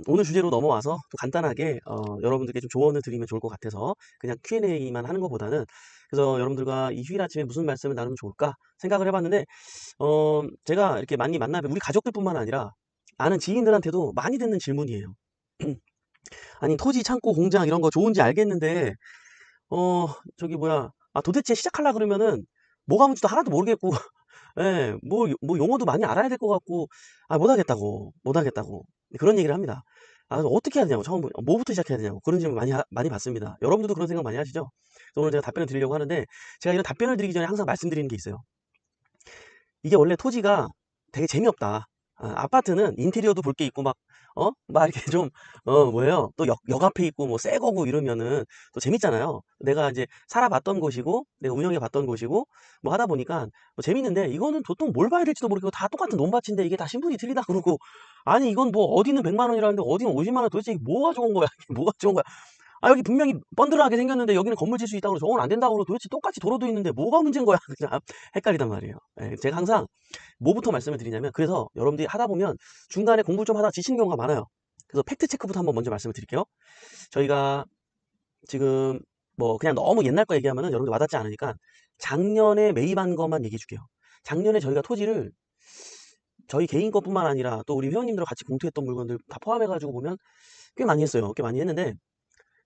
오늘 주제로 넘어와서 또 간단하게 여러분들께 좀 조언을 드리면 좋을 것 같아서 그냥 Q&A만 하는 것보다는 그래서 여러분들과 이 휴일 아침에 무슨 말씀을 나누면 좋을까 생각을 해봤는데 제가 이렇게 많이 만나면 우리 가족들뿐만 아니라 아는 지인들한테도 많이 듣는 질문이에요. 아니 토지, 창고, 공장 이런 거 좋은지 알겠는데 저기 뭐야 도대체 시작하려 그러면은 뭐가 뭔지도 하나도 모르겠고 예, 뭐 용어도 많이 알아야 될 것 같고 못하겠다고 그런 얘기를 합니다. 그래서 어떻게 해야 되냐고 뭐부터 시작해야 되냐고 그런 질문 많이 받습니다. 여러분들도 그런 생각 많이 하시죠? 그래서 오늘 제가 답변을 드리려고 하는데 제가 이런 답변을 드리기 전에 항상 말씀드리는 게 있어요. 이게 원래 토지가 되게 재미없다. 아파트는 인테리어도 볼 게 있고 막 이렇게 좀 뭐예요? 또 역 앞에 있고 뭐 새 거고 이러면은 또 재밌잖아요. 내가 이제 살아봤던 곳이고 내가 운영해 봤던 곳이고 뭐 하다 보니까 뭐 재밌는데 이거는 보통 뭘 봐야 될지도 모르겠고 다 똑같은 논밭인데 이게 다 신분이 틀리다 그러고 아니 이건 뭐 어디는 100만 원이라는데 어디는 50만 원 도대체 이게 뭐가 좋은 거야? 이게 뭐가 좋은 거야? 여기 분명히 번들하게 생겼는데 여기는 건물 질 수 있다고 그러고 저건 안 된다고 그러고 도대체 똑같이 도로도 있는데 뭐가 문제인 거야? 그냥 헷갈리단 말이에요. 예, 제가 항상 뭐부터 말씀을 드리냐면 그래서 여러분들이 하다 보면 중간에 공부를 좀 하다가 지치는 경우가 많아요. 그래서 팩트 체크부터 한번 먼저 말씀을 드릴게요. 저희가 지금 뭐 그냥 너무 옛날 거 얘기하면은 여러분들 와닿지 않으니까 작년에 매입한 것만 얘기해 줄게요. 작년에 저희가 토지를 저희 개인 것뿐만 아니라 또 우리 회원님들과 같이 공투했던 물건들 다 포함해 가지고 보면 꽤 많이 했어요. 꽤 많이 했는데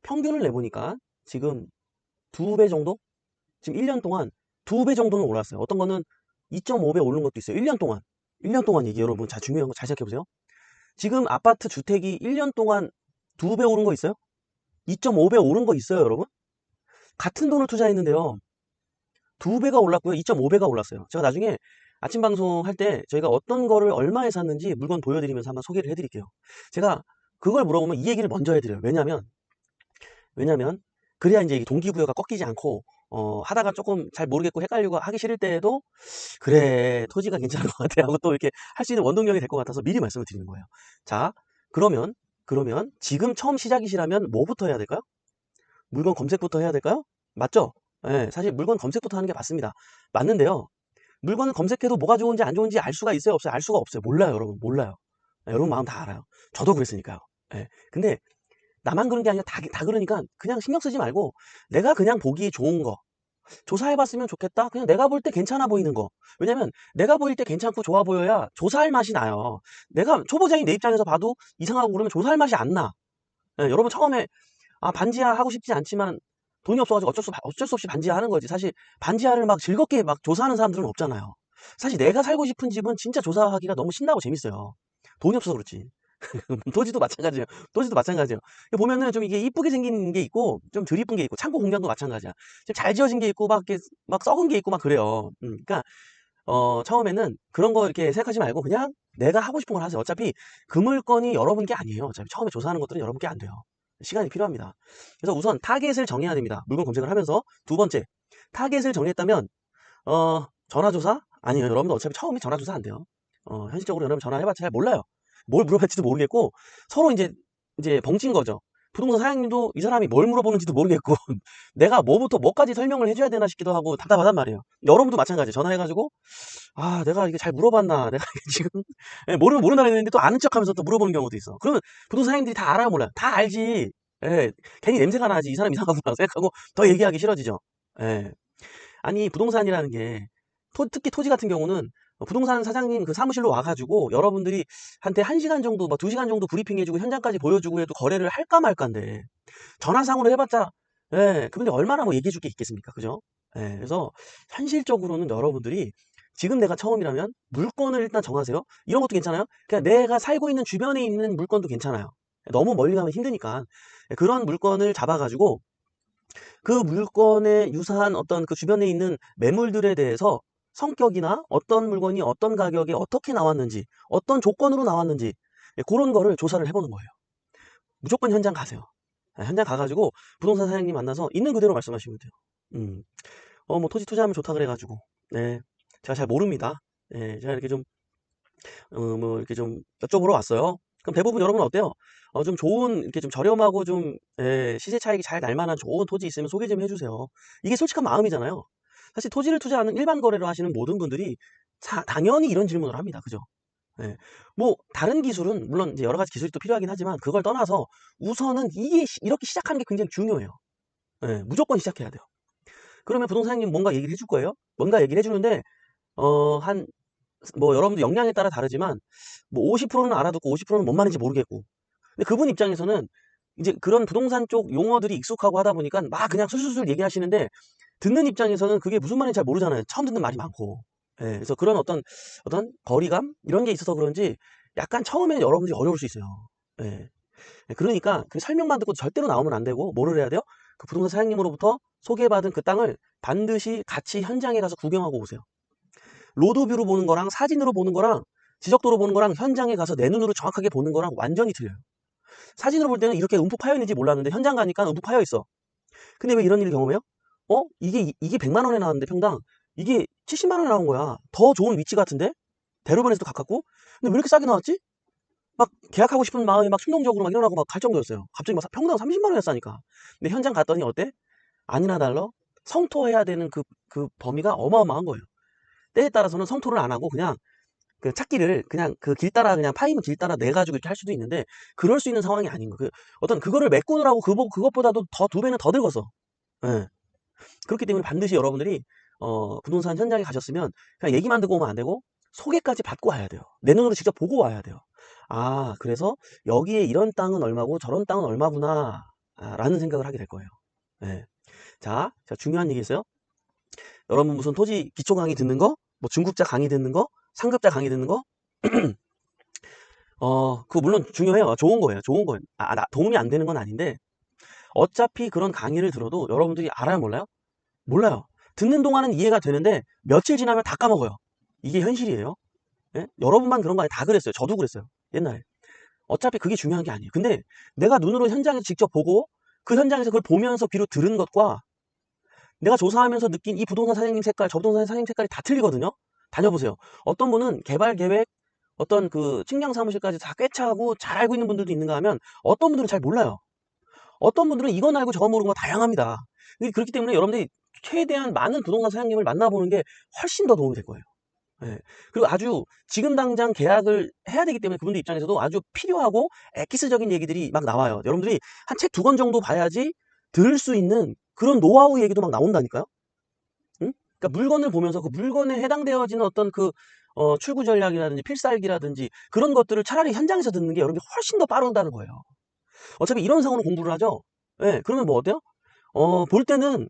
평균을 내보니까 지금 2배 정도? 지금 1년 동안 2배 정도는 올랐어요. 어떤 거는 2.5배 오른 것도 있어요. 1년 동안. 1년 동안 얘기 여러분 자 중요한 거 잘 생각해 보세요. 지금 아파트 주택이 1년 동안 2배 오른 거 있어요? 2.5배 오른 거 있어요, 여러분? 같은 돈을 투자했는데요. 2배가 올랐고요. 2.5배가 올랐어요. 제가 나중에 아침 방송 할 때 저희가 어떤 거를 얼마에 샀는지 물건 보여드리면서 한번 소개를 해드릴게요. 제가 그걸 물어보면 이 얘기를 먼저 해드려요. 왜냐면 그래야 이제 동기부여가 꺾이지 않고 하다가 조금 잘 모르겠고 헷갈리고 하기 싫을 때에도 그래 토지가 괜찮은 것 같아 하고 또 이렇게 할 수 있는 원동력이 될 것 같아서 미리 말씀을 드리는 거예요. 자 그러면 지금 처음 시작이시라면 뭐부터 해야 될까요? 물건 검색부터 해야 될까요? 맞죠? 예, 사실 물건 검색부터 하는 게 맞습니다. 맞는데요. 물건을 검색해도 뭐가 좋은지 안 좋은지 알 수가 있어요? 없어요? 알 수가 없어요. 몰라요, 여러분. 몰라요. 여러분 마음 다 알아요. 저도 그랬으니까요. 예. 근데 나만 그런 게 아니라 다 그러니까 그냥 신경 쓰지 말고 내가 그냥 보기에 좋은 거 조사해 봤으면 좋겠다. 그냥 내가 볼 때 괜찮아 보이는 거. 왜냐면 내가 보일 때 괜찮고 좋아 보여야 조사할 맛이 나요. 내가 초보자인 내 입장에서 봐도 이상하고 그러면 조사할 맛이 안 나. 예, 여러분 처음에 반지하 하고 싶지 않지만 돈이 없어가지고 어쩔 수 없이 반지하 하는 거지. 사실 반지하를 막 즐겁게 막 조사하는 사람들은 없잖아요. 사실 내가 살고 싶은 집은 진짜 조사하기가 너무 신나고 재밌어요. 돈이 없어서 그렇지. 토지도 마찬가지예요. 토지도 마찬가지예요. 보면은 좀 이게 이쁘게 생긴 게 있고 좀 덜 이쁜 게 있고 창고 공장도 마찬가지야. 좀 잘 지어진 게 있고 막 이렇게 막 썩은 게 있고 막 그래요. 그러니까 처음에는 그런 거 이렇게 생각하지 말고 그냥 내가 하고 싶은 걸 하세요. 어차피 그 물건이 여러분 게 아니에요. 어차피 처음에 조사하는 것들은 여러분 게 안 돼요. 시간이 필요합니다. 그래서 우선 타겟을 정해야 됩니다. 물건 검색을 하면서 두 번째 타겟을 정했다면 전화조사? 아니에요. 여러분들 어차피 처음에 전화조사 안 돼요. 현실적으로 여러분 전화해봤자 잘 몰라요. 뭘 물어볼지도 모르겠고 서로 이제 벙친 거죠. 부동산 사장님도 이 사람이 뭘 물어보는지도 모르겠고 내가 뭐까지 설명을 해줘야 되나 싶기도 하고 답답하단 말이에요. 여러분도 마찬가지예요. 전화해가지고 내가 이게 잘 물어봤나 내가 이게 지금 모른다 그랬는데 또 아는 척하면서 또 물어보는 경우도 있어. 그러면 부동산 사장님들이 다 알아요 몰라요? 다 알지. 예, 괜히 냄새가 나지 이 사람 이상하구나 생각하고 더 얘기하기 싫어지죠. 예. 아니 부동산이라는 게 특히 토지 같은 경우는 부동산 사장님 그 사무실로 와가지고 여러분들이 한테 1시간 정도, 뭐 2시간 정도 브리핑해주고 현장까지 보여주고 해도 거래를 할까 말까인데 전화상으로 해봤자 그분이 얼마나 뭐 얘기해줄 게 있겠습니까? 그죠? 그래서 현실적으로는 여러분들이 지금 내가 처음이라면 물건을 일단 정하세요. 이런 것도 괜찮아요. 그냥 내가 살고 있는 주변에 있는 물건도 괜찮아요. 너무 멀리 가면 힘드니까 그런 물건을 잡아가지고 그 물건에 유사한 어떤 그 주변에 있는 매물들에 대해서 성격이나 어떤 물건이 어떤 가격에 어떻게 나왔는지, 어떤 조건으로 나왔는지, 그런 거를 조사를 해보는 거예요. 무조건 현장 가세요. 현장 가가지고 부동산 사장님 만나서 있는 그대로 말씀하시면 돼요. 뭐 토지 투자하면 좋다 그래가지고, 네. 제가 잘 모릅니다. 제가 이렇게 뭐 이렇게 좀 여쭤보러 왔어요. 그럼 대부분 여러분 어때요? 좀 좋은, 이렇게 좀 저렴하고 좀, 시세 차익이 잘 날 만한 좋은 토지 있으면 소개 좀 해주세요. 이게 솔직한 마음이잖아요. 사실 토지를 투자하는 일반 거래를 하시는 모든 분들이 당연히 이런 질문을 합니다. 그죠? 예. 뭐 다른 기술은 물론 이제 여러 가지 기술이 또 필요하긴 하지만 그걸 떠나서 우선은 이게 이렇게 시작하는 게 굉장히 중요해요. 예. 무조건 시작해야 돼요. 그러면 부동산 사장님 뭔가 얘기를 해줄 거예요. 뭔가 얘기를 해주는데 한 뭐 여러분들 역량에 따라 다르지만 뭐 50%는 알아듣고 50%는 뭔 말인지 모르겠고. 근데 그분 입장에서는 이제 그런 부동산 쪽 용어들이 익숙하고 하다 보니까 막 그냥 술술술 얘기하시는데 듣는 입장에서는 그게 무슨 말인지 잘 모르잖아요. 처음 듣는 말이 많고. 예. 그래서 그런 어떤 거리감 이런 게 있어서 그런지 약간 처음에는 여러분들이 어려울 수 있어요. 예. 그러니까 그 설명만 듣고 절대로 나오면 안 되고 뭐를 해야 돼요? 그 부동산 사장님으로부터 소개받은 그 땅을 반드시 같이 현장에 가서 구경하고 오세요. 로드뷰로 보는 거랑 사진으로 보는 거랑 지적도로 보는 거랑 현장에 가서 내 눈으로 정확하게 보는 거랑 완전히 틀려요. 사진으로 볼 때는 이렇게 움푹 파여 있는지 몰랐는데 현장 가니까 움푹 파여 있어. 근데 왜 이런 일을 경험해요? 이게 100만 원에 나왔는데 평당 이게 70만 원에 나온 거야. 더 좋은 위치 같은데? 대로변에서도 가깝고? 근데 왜 이렇게 싸게 나왔지? 막 계약하고 싶은 마음이 막 충동적으로 막 일어나고 막 갈 정도였어요. 갑자기 막 평당 30만 원에 싸니까. 근데 현장 갔더니 어때? 아니나 달러 성토해야 되는 그 범위가 어마어마한 거예요. 때에 따라서는 성토를 안 하고 그냥 그 찾기를 그냥 그 길 따라 그냥 파이면 길 따라 내 가지고 이렇게 할 수도 있는데 그럴 수 있는 상황이 아닌 거. 어떤 그거를 메꾸느라고 그것보다도 더 2배는 더 들었어. 예. 그렇기 때문에 반드시 여러분들이 부동산 현장에 가셨으면 그냥 얘기만 듣고 오면 안 되고 소개까지 받고 와야 돼요. 내 눈으로 직접 보고 와야 돼요. 아, 그래서 여기에 이런 땅은 얼마고 저런 땅은 얼마구나. 라는 생각을 하게 될 거예요. 예. 자, 중요한 얘기 있어요. 여러분 무슨 토지 기초 강의 듣는 거, 뭐 중급자 강의 듣는 거, 상급자 강의 듣는 거, 그거 물론 중요해요. 좋은 거예요. 좋은 거예요. 도움이 안 되는 건 아닌데, 어차피 그런 강의를 들어도 여러분들이 알아요, 몰라요? 몰라요. 듣는 동안은 이해가 되는데, 며칠 지나면 다 까먹어요. 이게 현실이에요. 예? 여러분만 그런 거 아니에요. 다 그랬어요. 저도 그랬어요. 옛날에. 어차피 그게 중요한 게 아니에요. 근데 내가 눈으로 현장에서 직접 보고, 그 현장에서 그걸 보면서 귀로 들은 것과 내가 조사하면서 느낀 이 부동산 사장님 색깔, 저 부동산 사장님 색깔이 다 틀리거든요. 다녀보세요. 어떤 분은 개발 계획, 어떤 그 측량 사무실까지 다 꿰차고 잘 알고 있는 분들도 있는가 하면 어떤 분들은 잘 몰라요. 어떤 분들은 이건 알고 저건 모르는 거 다양합니다. 그렇기 때문에 여러분들이 최대한 많은 부동산 사장님을 만나보는 게 훨씬 더 도움이 될 거예요. 예. 그리고 아주 지금 당장 계약을 해야 되기 때문에 그분들 입장에서도 아주 필요하고 엑기스적인 얘기들이 막 나와요. 여러분들이 한 책 2권 정도 봐야지 들을 수 있는 그런 노하우 얘기도 막 나온다니까요. 응? 그러니까 물건을 보면서 그 물건에 해당되어지는 어떤 출구 전략이라든지 필살기라든지 그런 것들을 차라리 현장에서 듣는 게 여러분이 훨씬 더 빠르다는 거예요. 어차피 이런 상으로 공부를 하죠. 예, 그러면 뭐 어때요? 볼 때는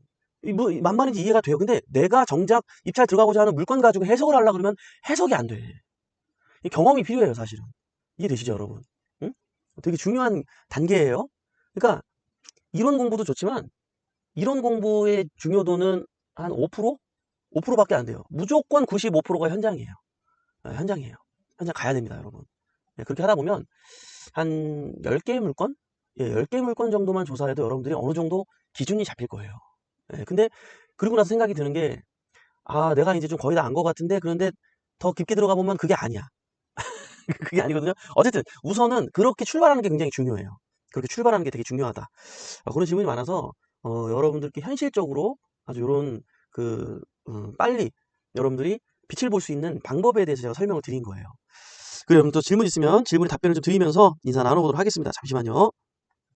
뭐 만만인지 이해가 돼요. 근데 내가 정작 입찰 들어가고자 하는 물건 가지고 해석을 하려고 그러면 해석이 안 돼. 이 경험이 필요해요, 사실은. 이해되시죠, 여러분? 응? 되게 중요한 단계예요. 그러니까 이론 공부도 좋지만 이론 공부의 중요도는 한 5%? 5%밖에 안 돼요. 무조건 95%가 현장이에요. 현장이에요. 현장 가야 됩니다, 여러분. 네, 그렇게 하다 보면 한 10개의 물건? 예, 10개 물건 정도만 조사해도 여러분들이 어느 정도 기준이 잡힐 거예요. 예, 근데 그러고 나서 생각이 드는 게 내가 이제 좀 거의 다 안 것 같은데 그런데 더 깊게 들어가 보면 그게 아니야. 그게 아니거든요. 어쨌든 우선은 그렇게 출발하는 게 굉장히 중요해요. 그렇게 출발하는 게 되게 중요하다. 그런 질문이 많아서 여러분들께 현실적으로 아주 요런 빨리 여러분들이 빛을 볼 수 있는 방법에 대해서 제가 설명을 드린 거예요. 그리고 여러분 또 질문 있으면 질문에 답변을 좀 드리면서 인사 나눠보도록 하겠습니다. 잠시만요.